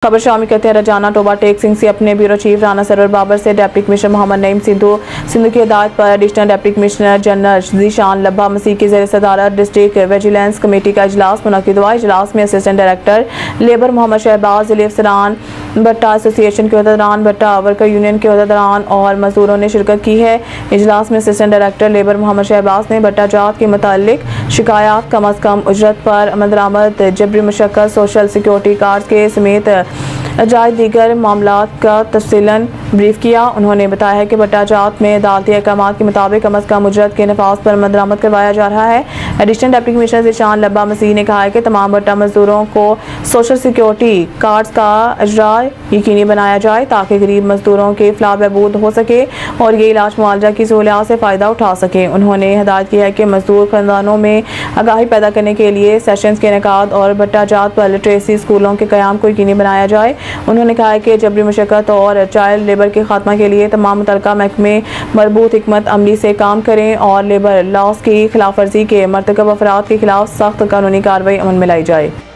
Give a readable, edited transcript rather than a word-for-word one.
खबर शामिल करते हैं रजाना टोबा टेक सिंह से अपने ब्यूरो चीफ राना सरवर बाबर से डिप्टी कमिश्नर मोहम्मद नईम सिद्धू की हिदायत पर additional deputy commissioner general Zeeshan Labba Masih की ज़ेर सदारत डिस्ट्रिक्ट विजिलेंस कमेटी का इजलास मुनक़िद हुआ। इजलास में assistant director labour Mohammad Shahbaz, ज़िले अफसरान भट्टा एसोसिएशन के अहदेदारान, भट्टा वर्कर यूनियन के अहदेदारान और मजदूरों ने शिरकत की है। इजलास में assistant director labour Mohammad Shahbaz ने भट्टा जात के मुतालिक शिकायत कम अज़ कम उजरत पर अमल दरामद, जबरी मुशक्कत, सोशल सिक्योरिटी कार्ड के समेत जायद दीगर मामलात का तफसीलन ब्रीफ किया। उन्होंने बताया कि भट्टा जात में अदालती अहकाम के मुताबिक कम अज़ कम उजरत के नफाज पर अमल दरामद करवाया जा रहा है। Additional deputy commissioner Zeeshan Labba मसीह ने कहा है कि तमाम भट्टा मजदूरों को सोशल सिक्योरिटी कार्ड्स का इजरा यकीनी बनाया जाए ताकि गरीब मजदूरों के फलाह बहबूद हो सके और ये इलाज मुआवजा की सहूलियात से फ़ायदा उठा सकें। उन्होंने हिदायत की है कि मजदूर खानदानों में आगाही पैदा करने के लिए सेशंस के इनेकाद और भट्टा जात पर लिटरेसी स्कूलों के क़याम को यकीनी बनाया जाए। उन्होंने कहा है कि जबरी मुशक्कत और चाइल्ड लेबर के खात्मा के लिए तमाम मुतल्लिका महकमे मरबूत हिकमत अमली से काम करें और लेबर लॉस की खिलाफ वर्जी के मरतकब अफराद के खिलाफ सख्त कानूनी कार्रवाई अमल में लाई जाए।